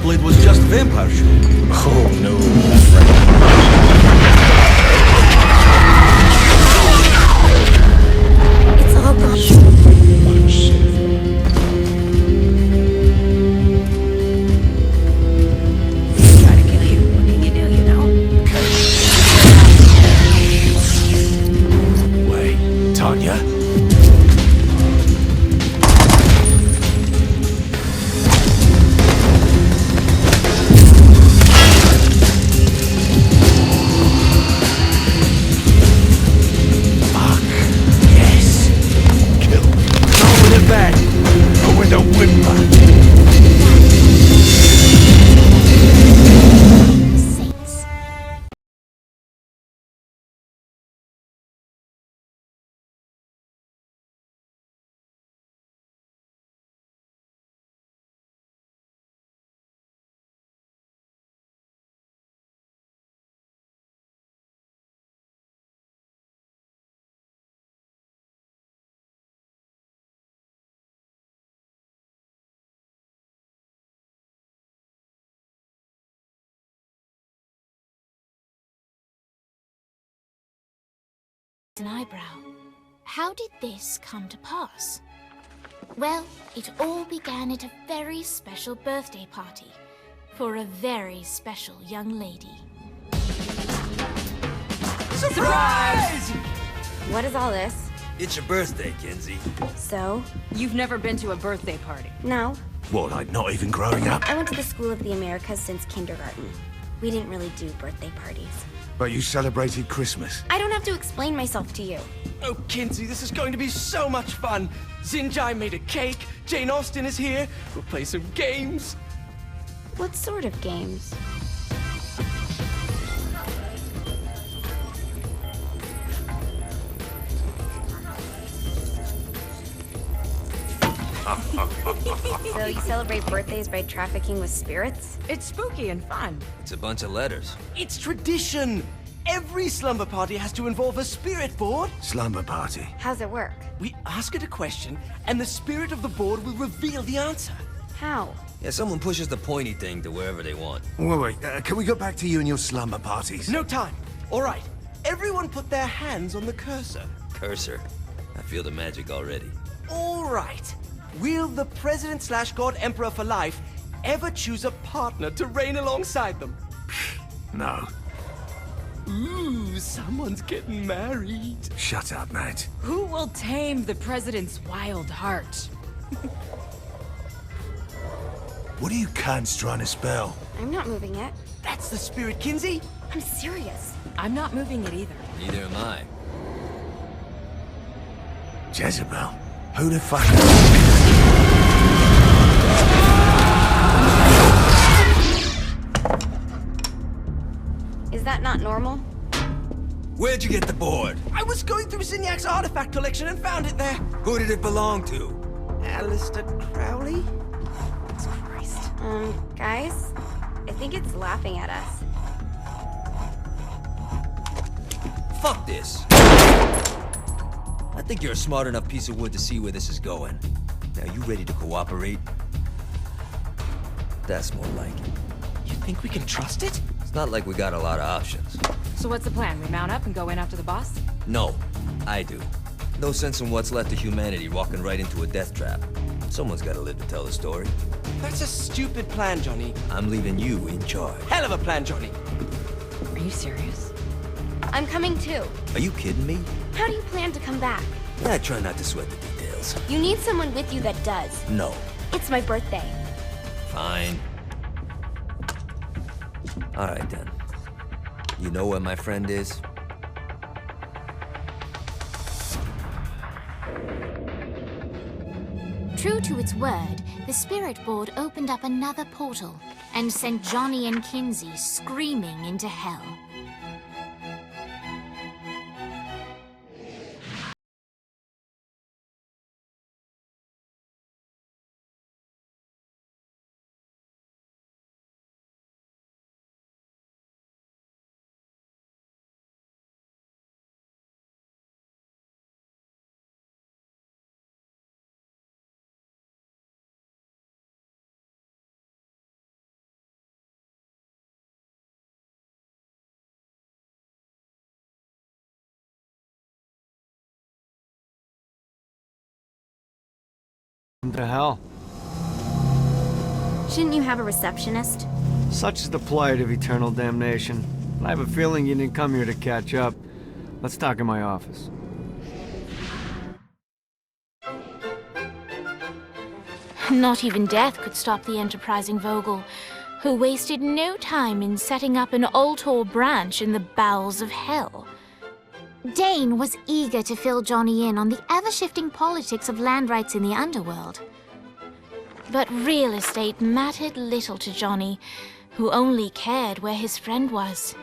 people it was just vampire show. Oh no, that's right. It's all gone. Much safer. Try to kill you. What can you do, you know? Wait, Tanya? Saints. An eyebrow. How did this come to pass? Well, it all began at a very special birthday party for a very special young lady. Surprise! What is all this? It's your birthday, Kinzie. So? You've never been to a birthday party? No. What, like not even growing up? I went to the School of the Americas since kindergarten. We didn't really do birthday parties. But you celebrated Christmas. I don't have to explain myself to you. Oh, Kinzie, this is going to be so much fun. Zinjai made a cake, Jane Austen is here, we'll play some games. What sort of games? So you celebrate birthdays by trafficking with spirits? It's spooky and fun. It's a bunch of letters. It's tradition. Every slumber party has to involve a spirit board. Slumber party. How's it work? We ask it a question, and the spirit of the board will reveal the answer. How? Yeah, someone pushes the pointy thing to wherever they want. Wait, can we go back to you and your slumber parties? No time. All right. Everyone put their hands on the cursor. Cursor. I feel the magic already. All right. Will the President/God Emperor for life ever choose a partner to reign alongside them? No. Ooh, someone's getting married. Shut up, Matt. Who will tame the president's wild heart? What are you cunts trying to spell? I'm not moving it. That's the spirit, Kinzie. I'm serious. I'm not moving it either. Neither am I. Jezebel? Who the fuck? Is that not normal? Where'd you get the board? I was going through Zignac's artifact collection and found it there. Who did it belong to? Alistair Crowley? Christ. Guys? I think it's laughing at us. Fuck this. I think you're a smart enough piece of wood to see where this is going. Now, you ready to cooperate? That's more like it. You think we can trust it? It's not like we got a lot of options. So what's the plan? We mount up and go in after the boss? No, I do. No sense in what's left of humanity walking right into a death trap. Someone's gotta live to tell the story. That's a stupid plan, Johnny. I'm leaving you in charge. Hell of a plan, Johnny. Are you serious? I'm coming too. Are you kidding me? How do you plan to come back? I try not to sweat the details. You need someone with you that does. No. It's my birthday. Fine. All right, then. You know where my friend is? True to its word, the spirit board opened up another portal and sent Johnny and Kinzie screaming into hell. to hell. Shouldn't you have a receptionist? Such is the plight of eternal damnation. I have a feeling you didn't come here to catch up. Let's talk in my office. Not even death could stop the enterprising Vogel, who wasted no time in setting up an Ultor branch in the bowels of hell. Dane was eager to fill Johnny in on the ever-shifting politics of land rights in the underworld. But real estate mattered little to Johnny, who only cared where his friend was.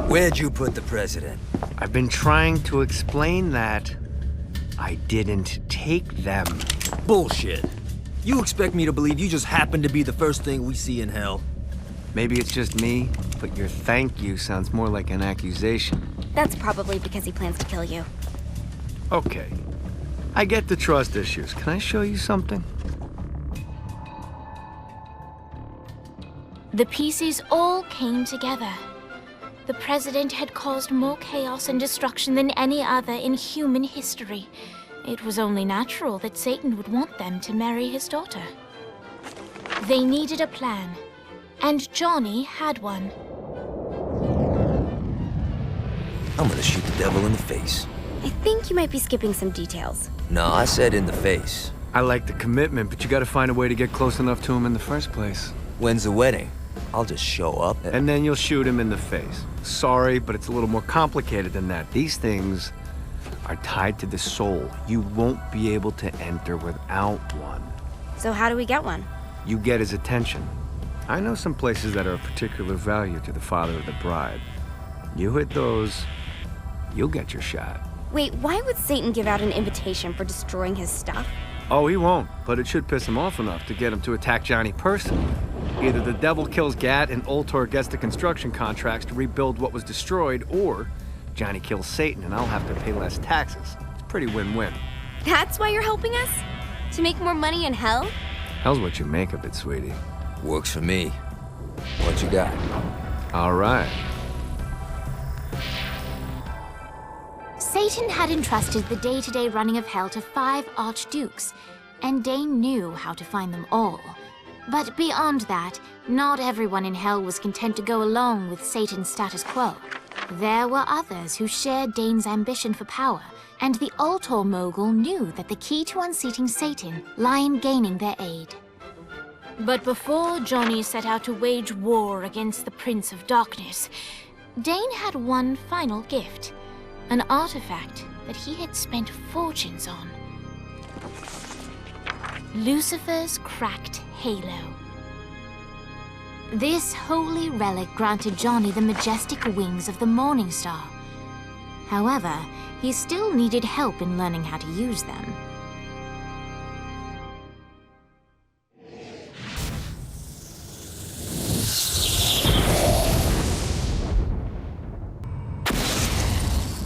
Where'd you put the president? I've been trying to explain that. I didn't take them. Bullshit. You expect me to believe you just happen to be the first thing we see in hell? Maybe it's just me, but your thank you sounds more like an accusation. That's probably because he plans to kill you. Okay. I get the trust issues. Can I show you something? The pieces all came together. The president had caused more chaos and destruction than any other in human history. It was only natural that Satan would want them to marry his daughter. They needed a plan, and Johnny had one. I'm gonna shoot the devil in the face. I think you might be skipping some details. No, I said in the face. I like the commitment, but you gotta find a way to get close enough to him in the first place. When's the wedding? I'll just show up And then you'll shoot him in the face. Sorry, but it's a little more complicated than that. These things are tied to the soul. You won't be able to enter without one. So how do we get one? You get his attention. I know some places that are of particular value to the father of the bride. You hit those, you'll get your shot. Wait, why would Satan give out an invitation for destroying his stuff? Oh, he won't, but it should piss him off enough to get him to attack Johnny personally. Either the devil kills Gat and Ultor gets the construction contracts to rebuild what was destroyed, or Johnny kills Satan and I'll have to pay less taxes. It's pretty win-win. That's why you're helping us? To make more money in hell? Hell's what you make of it, sweetie. Works for me. What you got? All right. Satan had entrusted the day-to-day running of hell to 5 archdukes, and Dane knew how to find them all. But beyond that, not everyone in hell was content to go along with Satan's status quo. There were others who shared Dane's ambition for power, and the Ultor mogul knew that the key to unseating Satan lay in gaining their aid. But before Johnny set out to wage war against the Prince of Darkness, Dane had one final gift, an artifact that he had spent fortunes on. Lucifer's cracked halo. This holy relic granted Johnny the majestic wings of the Morning Star. However, he still needed help in learning how to use them.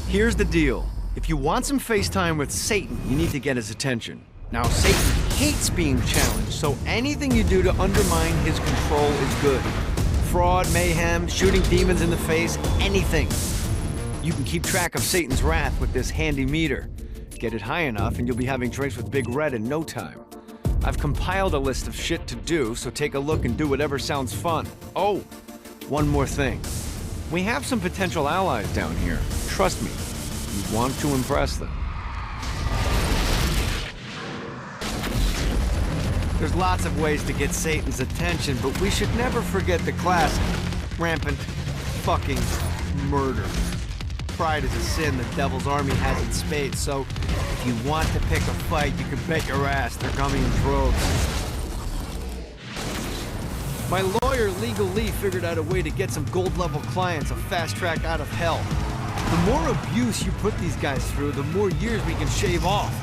Here's the deal. If you want some FaceTime with Satan, you need to get his attention. Now, Satan hates being challenged, so anything you do to undermine his control is good. Fraud, mayhem, shooting demons in the face, anything. You can keep track of Satan's wrath with this handy meter. Get it high enough and you'll be having drinks with Big Red in no time. I've compiled a list of shit to do, so take a look and do whatever sounds fun. Oh, one more thing. We have some potential allies down here. Trust me, you want to impress them. There's lots of ways to get Satan's attention, but we should never forget the classic. Rampant fucking murder. Pride is a sin the devil's army has in spades, so if you want to pick a fight, you can bet your ass they're coming in droves. My lawyer, Legal Lee, figured out a way to get some gold-level clients a fast track out of hell. The more abuse you put these guys through, the more years we can shave off.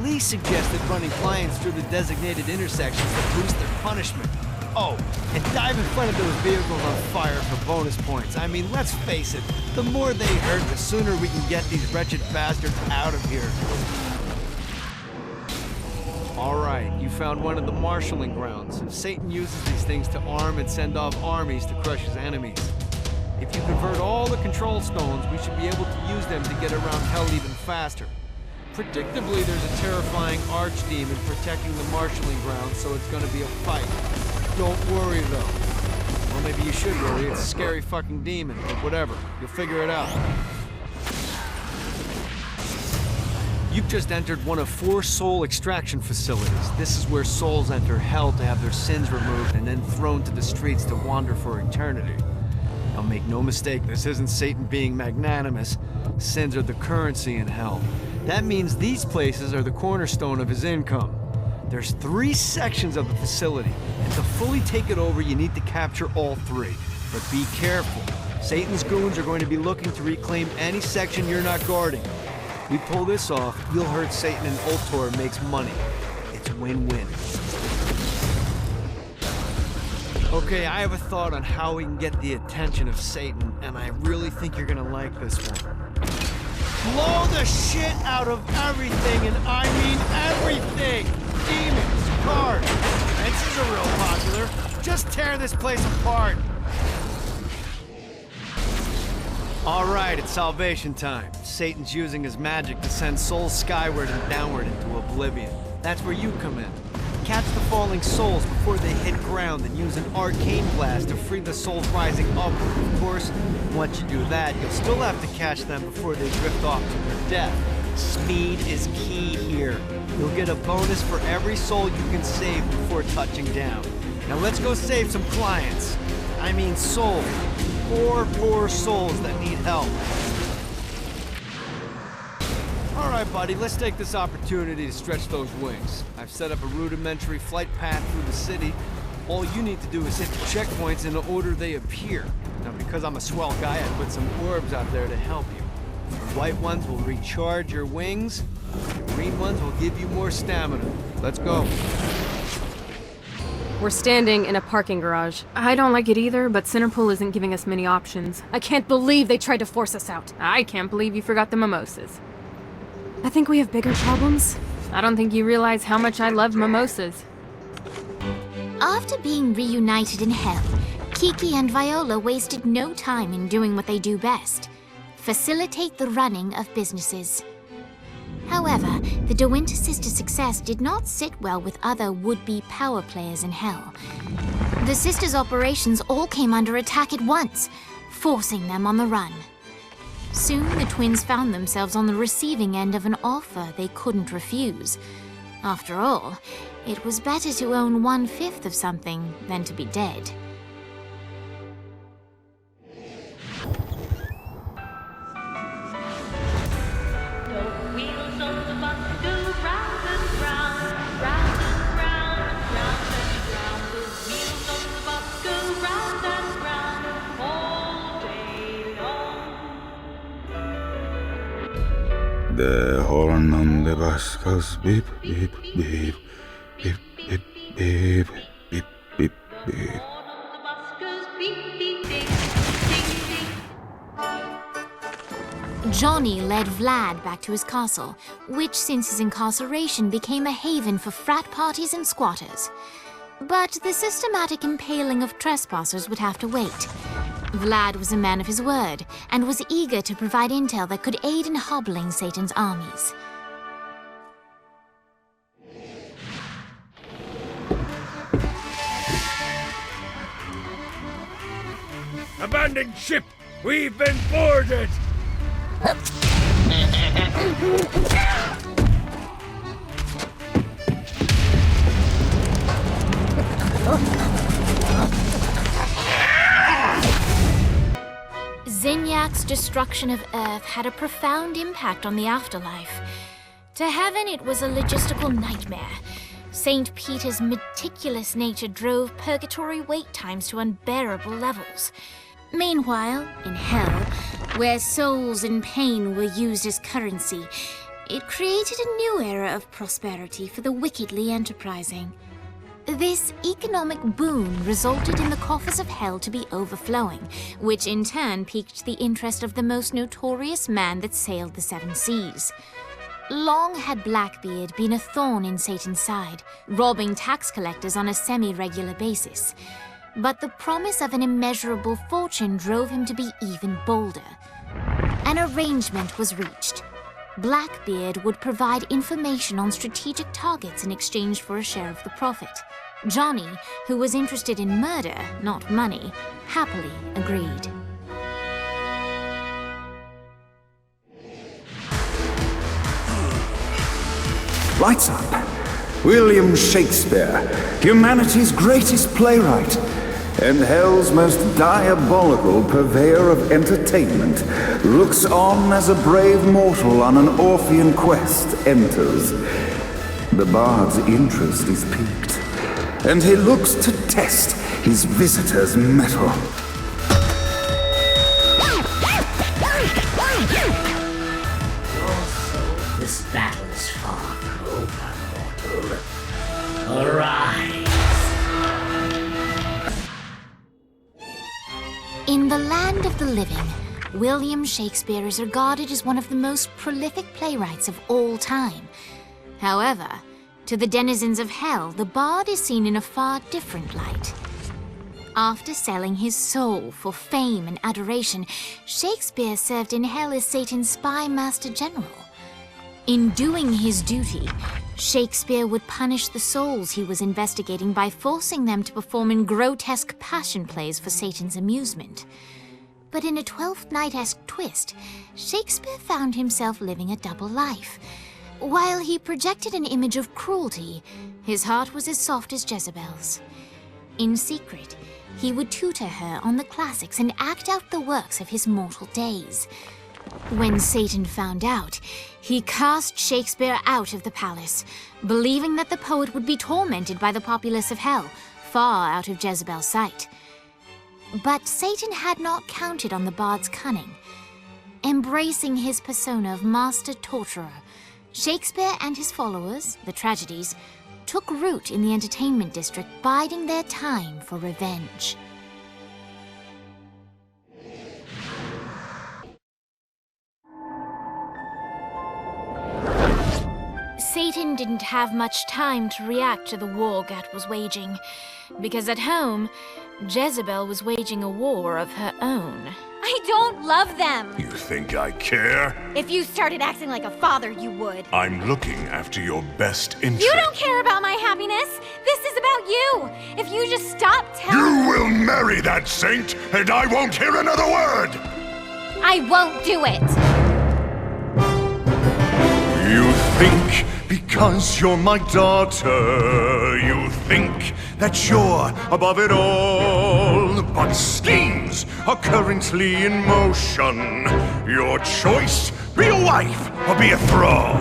Lee suggested running clients through the designated intersections to boost their punishment. Oh, and dive in front of those vehicles on fire for bonus points. I mean, let's face it, the more they hurt, the sooner we can get these wretched bastards out of here. All right, you found one of the marshalling grounds. Satan uses these things to arm and send off armies to crush his enemies. If you convert all the control stones, we should be able to use them to get around hell even faster. Predictably, there's a terrifying archdemon protecting the marshalling grounds, so it's gonna be a fight. Don't worry, though. Well, maybe you should worry. It's a scary fucking demon, but whatever. You'll figure it out. You've just entered one of 4 soul extraction facilities. This is where souls enter hell to have their sins removed and then thrown to the streets to wander for eternity. Now make no mistake, this isn't Satan being magnanimous. Sins are the currency in hell. That means these places are the cornerstone of his income. There's 3 sections of the facility, and to fully take it over, you need to capture all 3. But be careful. Satan's goons are going to be looking to reclaim any section you're not guarding. We pull this off, you'll hurt Satan and Ultor makes money. It's win-win. Okay, I have a thought on how we can get the attention of Satan, and I really think you're gonna like this one. Blow the shit out of everything, and I mean everything! Demons, cars, fences are real popular. Just tear this place apart. All right, it's salvation time. Satan's using his magic to send souls skyward and downward into oblivion. That's where you come in. Catch the falling souls before they hit ground and use an arcane blast to free the souls rising upward. Of course, once you do that, you'll still have to catch them before they drift off to their death. Speed is key here. You'll get a bonus for every soul you can save before touching down. Now let's go save some clients. I mean souls. Poor souls that need help. All right, buddy, let's take this opportunity to stretch those wings. I've set up a rudimentary flight path through the city. All you need to do is hit the checkpoints in the order they appear. Now, because I'm a swell guy, I put some orbs out there to help you. The white ones will recharge your wings. The green ones will give you more stamina. Let's go. We're standing in a parking garage. I don't like it either, but Centerpool isn't giving us many options. I can't believe they tried to force us out. I can't believe you forgot the mimosas. I think we have bigger problems. I don't think you realize how much I love mimosas. After being reunited in hell, Kiki and Viola wasted no time in doing what they do best: facilitate the running of businesses. However, the De Winter sisters' success did not sit well with other would-be power players in hell. The sisters' operations all came under attack at once, forcing them on the run. Soon, the twins found themselves on the receiving end of an offer they couldn't refuse. After all, it was better to own 1/5 of something than to be dead. The horn on the bus goes beep, beep, beep, beep, beep, beep, beep, beep, beep. Johnny led Vlad back to his castle, which since his incarceration became a haven for frat parties and squatters. But the systematic impaling of trespassers would have to wait. Vlad was a man of his word, and was eager to provide intel that could aid in hobbling Satan's armies. Abandoned ship! We've been boarded! Zinyak's destruction of Earth had a profound impact on the afterlife. To heaven, it was a logistical nightmare. St. Peter's meticulous nature drove purgatory wait times to unbearable levels. Meanwhile, in hell, where souls in pain were used as currency, it created a new era of prosperity for the wickedly enterprising. This economic boon resulted in the coffers of hell to be overflowing, which in turn piqued the interest of the most notorious man that sailed the 7 seas. Long had Blackbeard been a thorn in Satan's side, robbing tax collectors on a semi-regular basis. But the promise of an immeasurable fortune drove him to be even bolder. An arrangement was reached. Blackbeard would provide information on strategic targets in exchange for a share of the profit. Johnny, who was interested in murder, not money, happily agreed. Lights up. William Shakespeare, humanity's greatest playwright, and hell's most diabolical purveyor of entertainment, looks on as a brave mortal on an Orphean quest enters. The bard's interest is piqued, and he looks to test his visitor's mettle. This battle's far from over, mortal. Arise! In the land of the living, William Shakespeare is regarded as one of the most prolific playwrights of all time. However, to the denizens of hell, the bard is seen in a far different light. After selling his soul for fame and adoration, Shakespeare served in hell as Satan's spy master general. In doing his duty, Shakespeare would punish the souls he was investigating by forcing them to perform in grotesque passion plays for Satan's amusement. But in a Twelfth Night-esque twist, Shakespeare found himself living a double life. While he projected an image of cruelty, his heart was as soft as Jezebel's. In secret, he would tutor her on the classics and act out the works of his mortal days. When Satan found out, he cast Shakespeare out of the palace, believing that the poet would be tormented by the populace of hell, far out of Jezebel's sight. But Satan had not counted on the bard's cunning. Embracing his persona of master torturer, Shakespeare and his followers, the tragedies, took root in the entertainment district, biding their time for revenge. Satan didn't have much time to react to the war Gat was waging, because at home, Jezebel was waging a war of her own. I don't love them! You think I care? If you started acting like a father, you would. I'm looking after your best interest. You don't care about my happiness! This is about you! If you just stop telling— You will marry that saint, and I won't hear another word! I won't do it! You think because you're my daughter, you think that you're above it all. But schemes are currently in motion. Your choice, be a wife or be a thrall.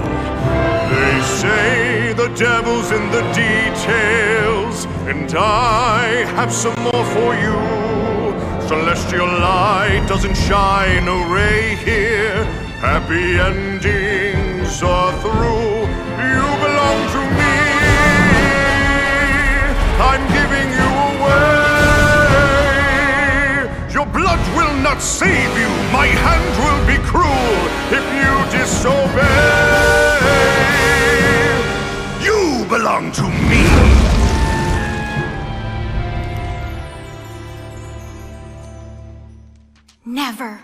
They say the devil's in the details, and I have some more for you. Celestial light doesn't shine a ray here. Happy endings are through. You belong to me. I'm giving you away. Your blood will not save you. My hand will be cruel if you disobey. You belong to me. Never.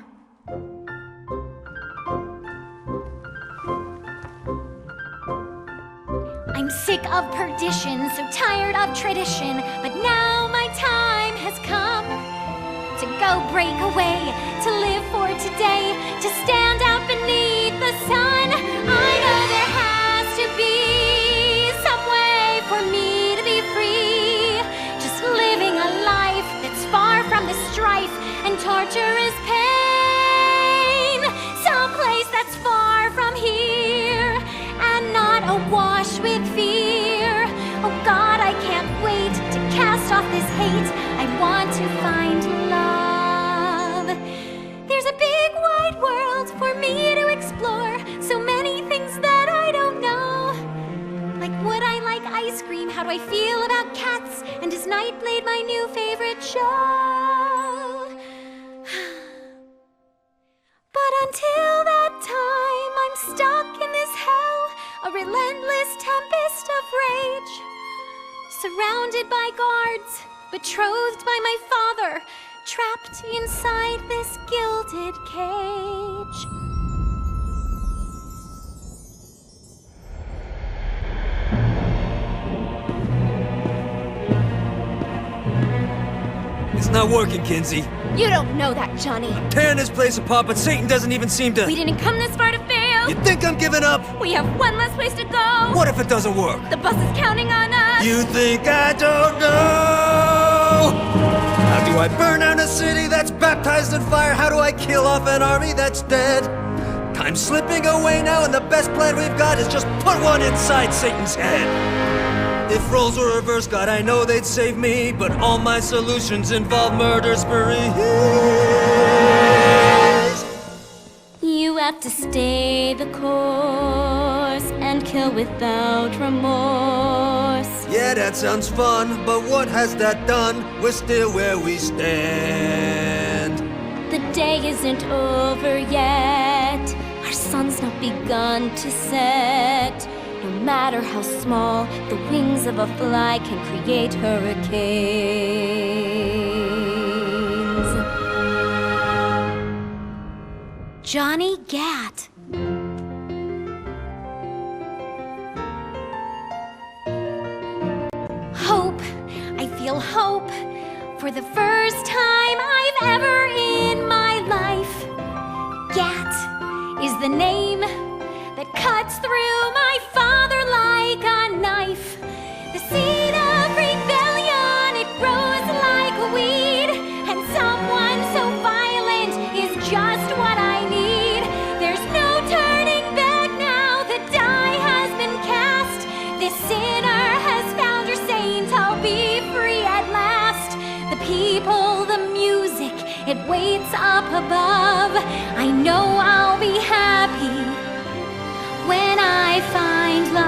I'm sick of perdition, so tired of tradition, but now my time has come to go break away, to live for today, to stand out beneath the sun. I know there has to be some way for me to be free, just living a life that's far from the strife and torturous pain, someplace that's far from here and not awash with fear. Oh God, I can't wait to cast off this hate. I want to find love. There's a big wide world for me to explore, so many things that I don't know. Like, would I like ice cream? How do I feel about cats? And is Nightblade my new favorite show? But until that time, I'm stuck in this hell, a relentless tempest of rage, surrounded by guards, betrothed by my father, trapped inside this gilded cage. not working, Kinzie. You don't know that, Johnny. Tearing this place apart, but Satan doesn't even seem to... We didn't come this far to fail. You think I'm giving up? We have one less place to go. What if it doesn't work? The bus is counting on us. You think I don't know? How do I burn down a city that's baptized in fire? How do I kill off an army that's dead? Time's slipping away now, and the best plan we've got is just put one inside Satan's head. If roles were reversed, God, I know they'd save me, but all my solutions involve murder sprees. You have to stay the course and kill without remorse. Yeah, that sounds fun, but what has that done? We're still where we stand. The day isn't over yet. Our sun's not begun to set. No matter how small, the wings of a fly can create hurricanes. Johnny Gat. Hope. I feel hope. For the first time I've ever in my life. Gat is the name that cuts through my father like a knife. The seed of rebellion, it grows like a weed, and someone so violent is just what I need. There's no turning back now, the die has been cast. This sinner has found her saint, I'll be free at last. The people, the music, it waits up above. I know I'll be happy when I find love.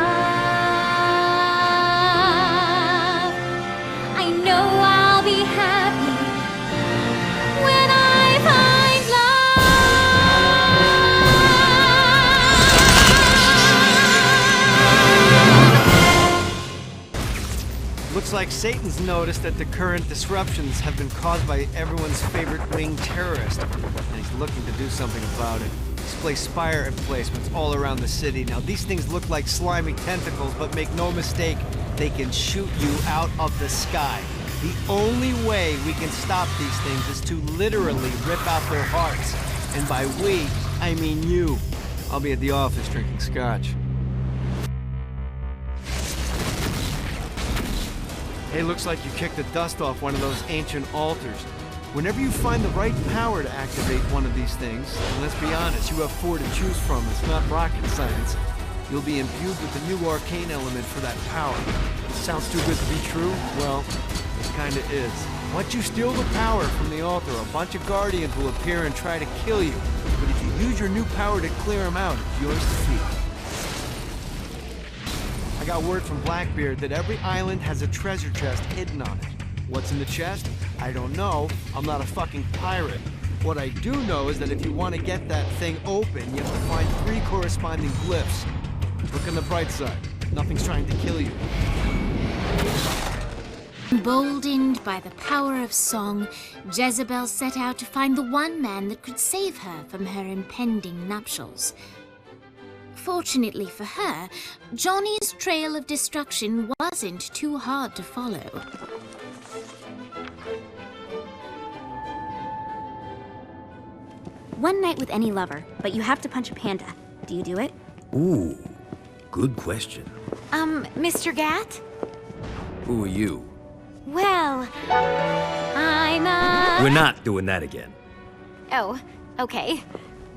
I know I'll be happy when I find love. Looks like Satan's noticed that the current disruptions have been caused by everyone's favorite winged terrorist, and he's looking to do something about it. Place fire emplacements all around the city. Now, these things look like slimy tentacles, but make no mistake, they can shoot you out of the sky. The only way we can stop these things is to literally rip out their hearts. And by we, I mean you. I'll be at the office drinking scotch. Hey, looks like you kicked the dust off one of those ancient altars. Whenever you find the right power to activate one of these things, and let's be honest, you have 4 to choose from, it's not rocket science, you'll be imbued with the new arcane element for that power. Sounds too good to be true? Well, it kinda is. Once you steal the power from the altar, a bunch of guardians will appear and try to kill you. But if you use your new power to clear them out, it's yours to keep. I got word from Blackbeard that every island has a treasure chest hidden on it. What's in the chest? I don't know. I'm not a fucking pirate. What I do know is that if you want to get that thing open, you have to find 3 corresponding glyphs. Look on the bright side. Nothing's trying to kill you. Emboldened by the power of song, Jezebel set out to find the one man that could save her from her impending nuptials. Fortunately for her, Johnny's trail of destruction wasn't too hard to follow. One night with any lover, but you have to punch a panda. Do you do it? Ooh, good question. Mr. Gat? Who are you? Well, I'm We're not doing that again. Oh, okay.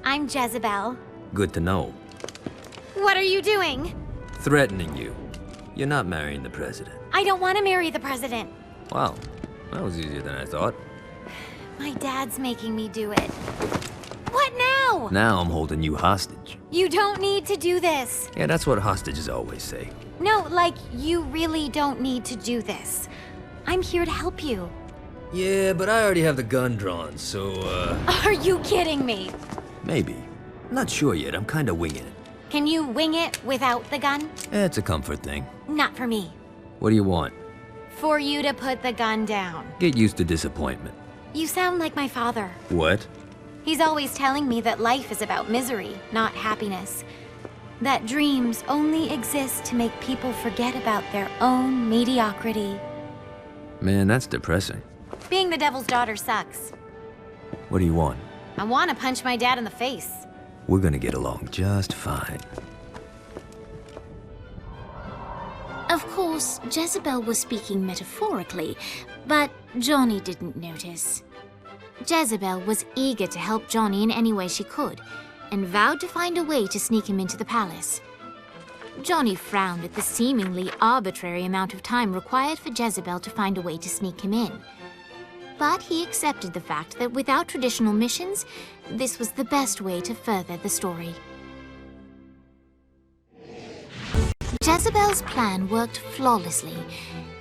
I'm Jezebel. Good to know. What are you doing? Threatening you. You're not marrying the president. I don't want to marry the president. Wow, that was easier than I thought. My dad's making me do it. What now? Now I'm holding you hostage. You don't need to do this. Yeah, that's what hostages always say. No, like, you really don't need to do this. I'm here to help you. Yeah, but I already have the gun drawn, so, Are you kidding me? maybe. I'm not sure yet, I'm kinda winging it. Can you wing it without the gun? It's a comfort thing. Not for me. What do you want? For you to put the gun down. Get used to disappointment. You sound like my father. What? He's always telling me that life is about misery, not happiness. That dreams only exist to make people forget about their own mediocrity. Man, that's depressing. Being the devil's daughter sucks. What do you want? I want to punch my dad in the face. We're gonna get along just fine. Of course, Jezebel was speaking metaphorically, but Johnny didn't notice. Jezebel was eager to help Johnny in any way she could, and vowed to find a way to sneak him into the palace. Johnny frowned at the seemingly arbitrary amount of time required for Jezebel to find a way to sneak him in. But he accepted the fact that without traditional missions, this was the best way to further the story. Jezebel's plan worked flawlessly,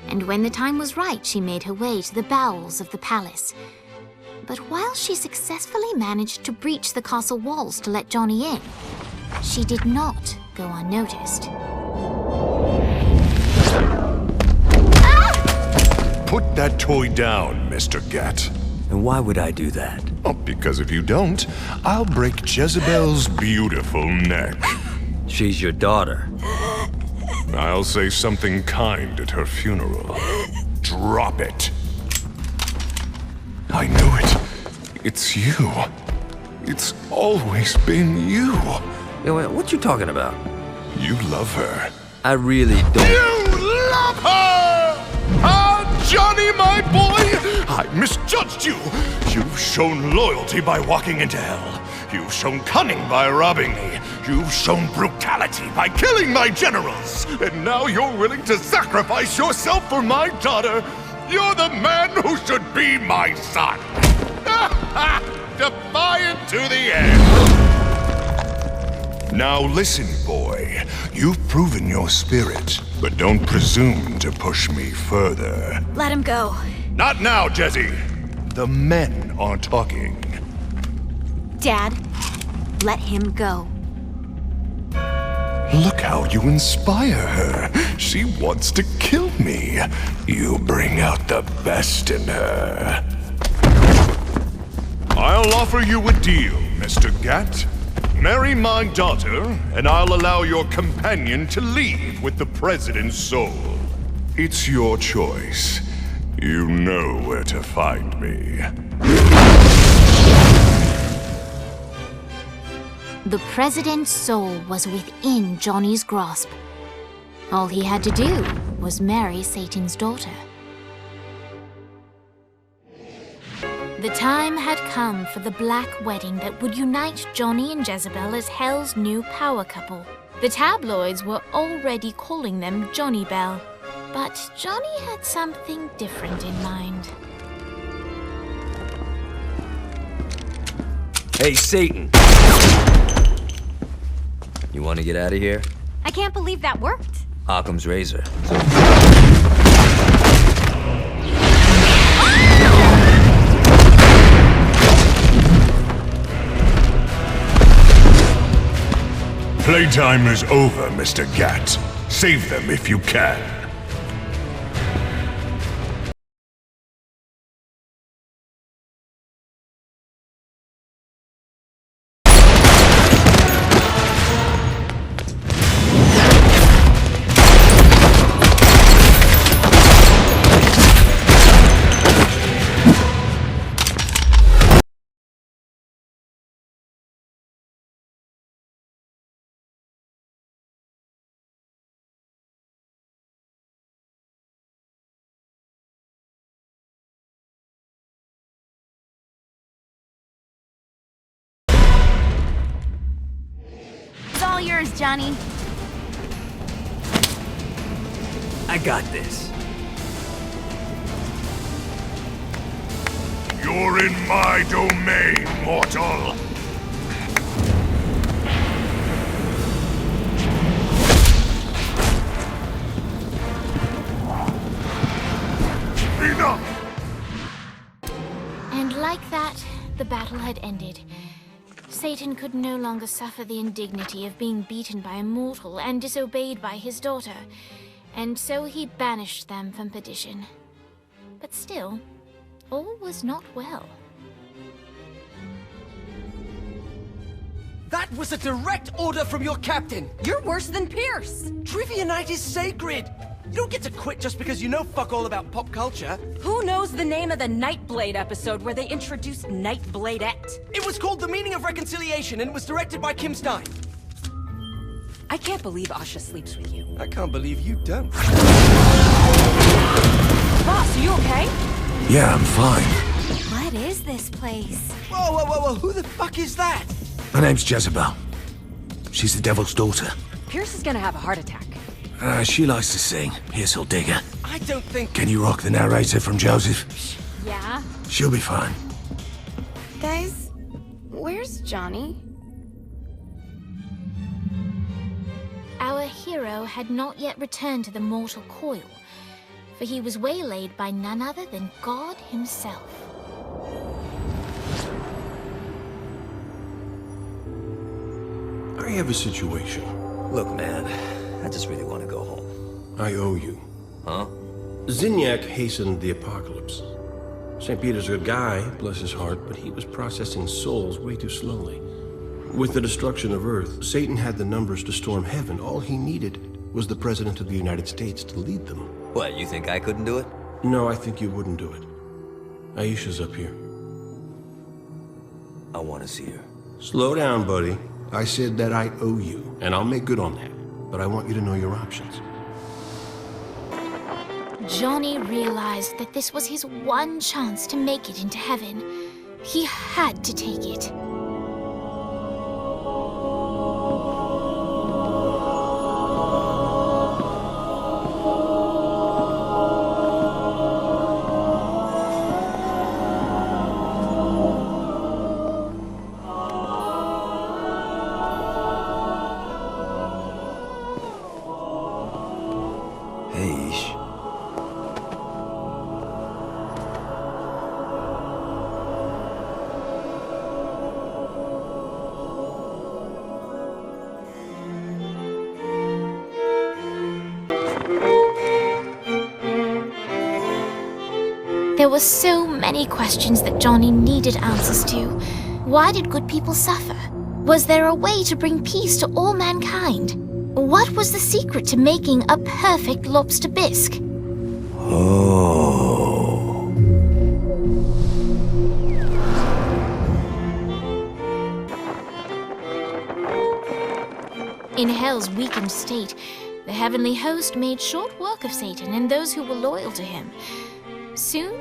and when the time was right, she made her way to the bowels of the palace. But while she successfully managed to breach the castle walls to let Johnny in, she did not go unnoticed. Put that toy down, Mr. Gat. And why would I do that? Oh, because if you don't, I'll break Jezebel's beautiful neck. She's your daughter. I'll say something kind at her funeral. Drop it. I knew it. It's you. It's always been you. What you talking about? You love her. I really don't. You love her! Ah, Johnny, my boy! I misjudged you. You've shown loyalty by walking into hell. You've shown cunning by robbing me. You've shown brutality by killing my generals. And now you're willing to sacrifice yourself for my daughter. You're the man who should be my son. Defiant to the end. Now listen, boy. You've proven your spirit, but don't presume to push me further. Let him go. Not now, Jesse. The men are talking. Dad, let him go. Look how you inspire her. She wants to kill me. You bring out the best in her. I'll offer you a deal, Mr. Gat. Marry my daughter, and I'll allow your companion to leave with the President's soul. It's your choice. You know where to find me. The President's soul was within Johnny's grasp. All he had to do was marry Satan's daughter. The time had come for the black wedding that would unite Johnny and Jezebel as Hell's new power couple. The tabloids were already calling them Johnny Bell, but Johnny had something different in mind. Hey, Satan! You want to get out of here? I can't believe that worked. Occam's razor. Playtime is over, Mr. Gat. Save them if you can. All yours, Johnny. I got this. You're in my domain, mortal. Enough! And like that, the battle had ended. Satan could no longer suffer the indignity of being beaten by a mortal and disobeyed by his daughter, and so he banished them from perdition. But still, all was not well. That was a direct order from your captain. You're worse than Pierce. Trivia night is sacred. You don't get to quit just because you know fuck all about pop culture. Who knows the name of the Nightblade episode where they introduced Nightbladette? It was called The Meaning of Reconciliation, and it was directed by Kim Stein. I can't believe Asha sleeps with you. I can't believe you don't. Boss, are you okay? Yeah, I'm fine. What is this place? Whoa, whoa, whoa, whoa, who the fuck is that? Her name's Jezebel. She's the devil's daughter. Pierce is gonna have a heart attack. She likes to sing. Here's will dig her. I don't think... Can you rock the narrator from Joseph? Yeah? She'll be fine. Guys, where's Johnny? Our hero had not yet returned to the mortal coil, for he was waylaid by none other than God himself. I have a situation. Look, man, I just really want to go home. I owe you. Huh? Zinyak hastened the apocalypse. St. Peter's a good guy, bless his heart, but he was processing souls way too slowly. With the destruction of Earth, Satan had the numbers to storm heaven. All he needed was the President of the United States to lead them. What, you think I couldn't do it? No, I think you wouldn't do it. Aisha's up here. I want to see her. Slow down, buddy. I said that I owe you, and I'll make good on that. But I want you to know your options. Johnny realized that this was his one chance to make it into heaven. He had to take it. There were so many questions that Johnny needed answers to. Why did good people suffer? Was there a way to bring peace to all mankind? What was the secret to making a perfect lobster bisque? Oh. In Hell's weakened state, the heavenly host made short work of Satan and those who were loyal to him. Soon,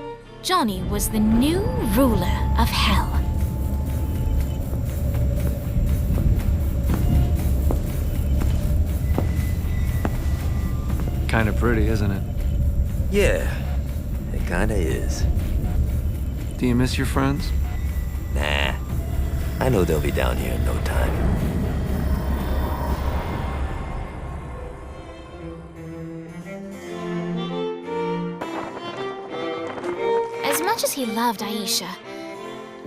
Johnny was the new ruler of Hell. Kinda pretty, isn't it? Yeah, it kinda is. Do you miss your friends? Nah, I know they'll be down here in no time. As much as he loved Aisha,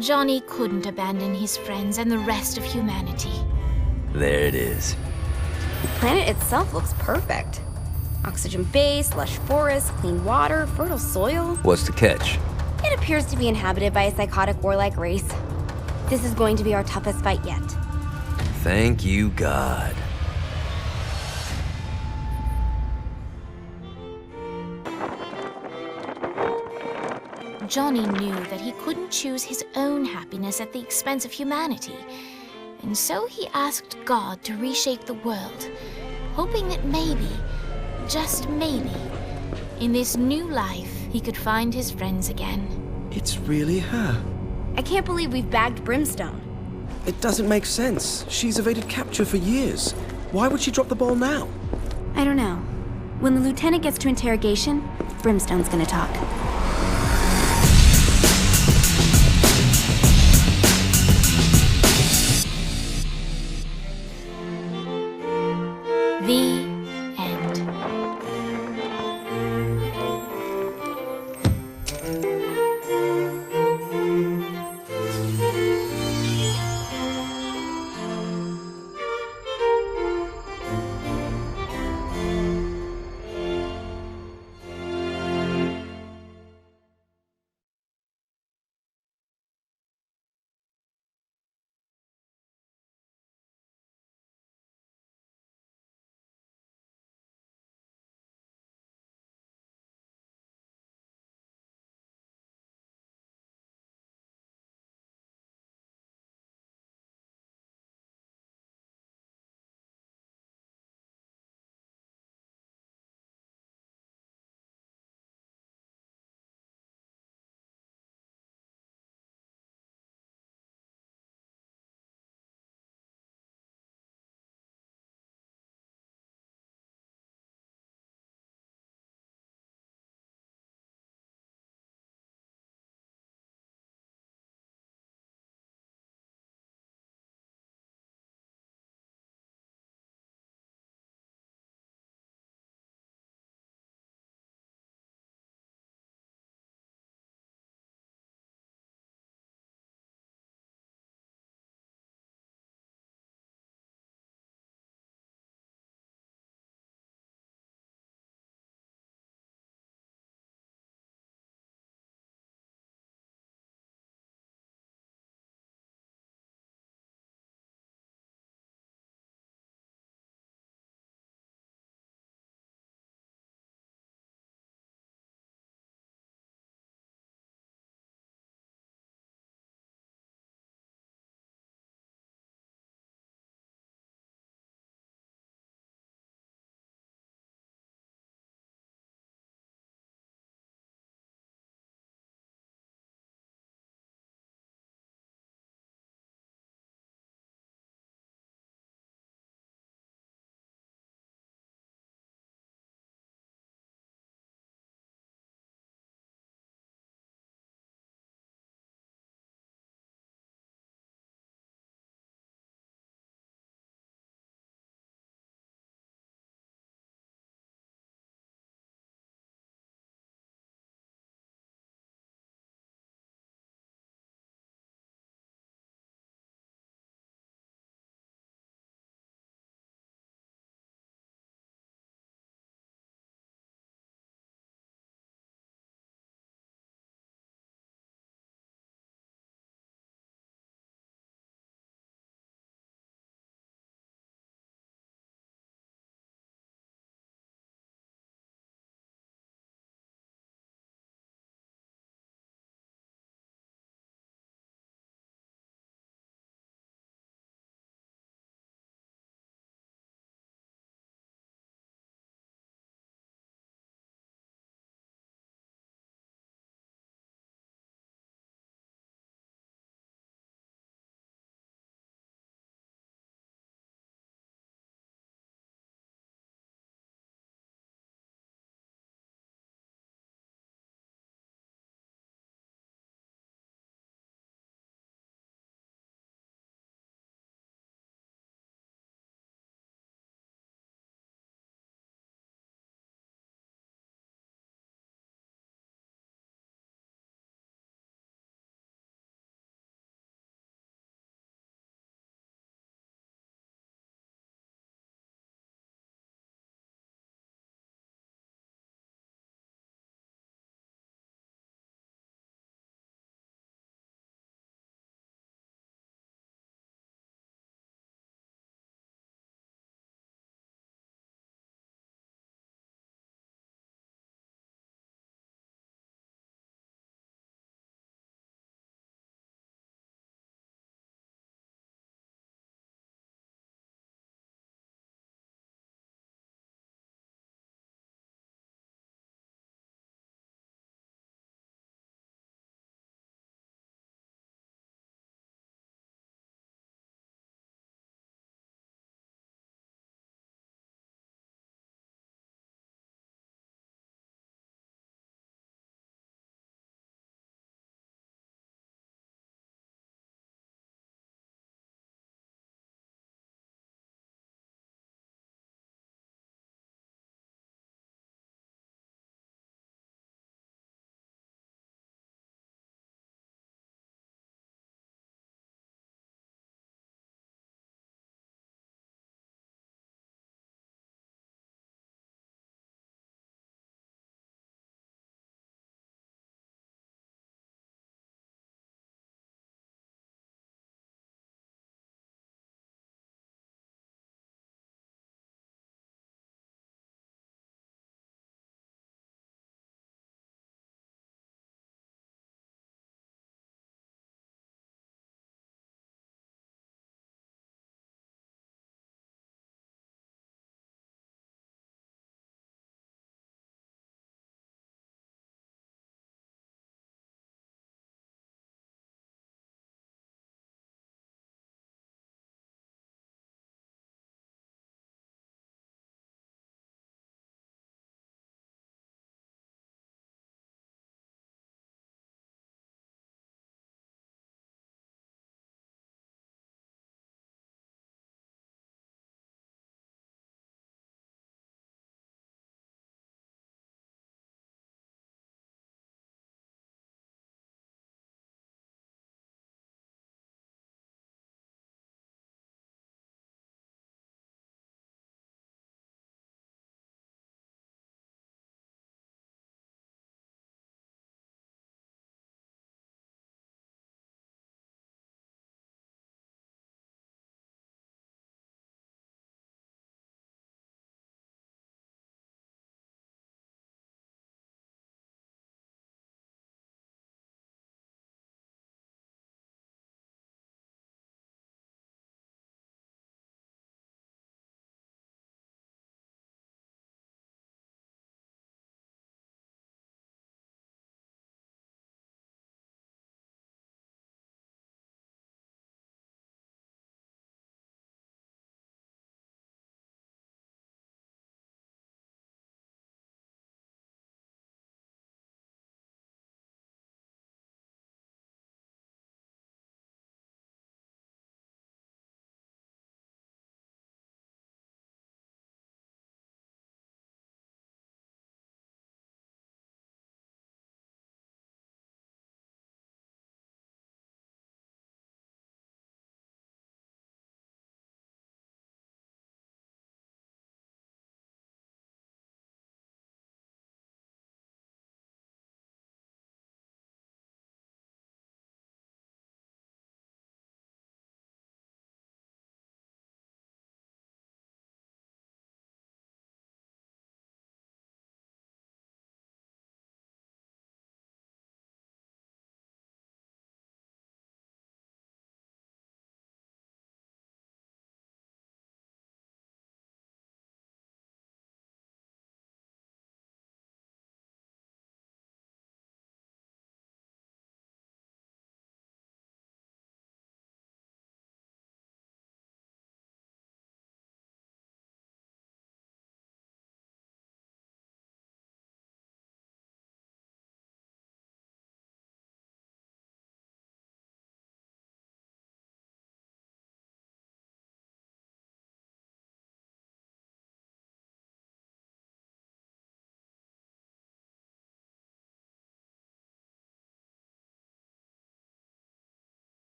Johnny couldn't abandon his friends and the rest of humanity. There it is. The planet itself looks perfect. Oxygen base, lush forests, clean water, fertile soil. What's the catch? It appears to be inhabited by a psychotic warlike race. This is going to be our toughest fight yet. Thank you, God. Johnny knew that he couldn't choose his own happiness at the expense of humanity, and so he asked God to reshape the world, hoping that maybe, just maybe, in this new life, he could find his friends again. It's really her. I can't believe we've bagged Brimstone. It doesn't make sense. She's evaded capture for years. Why would she drop the ball now? I don't know. When the lieutenant gets to interrogation, Brimstone's gonna talk.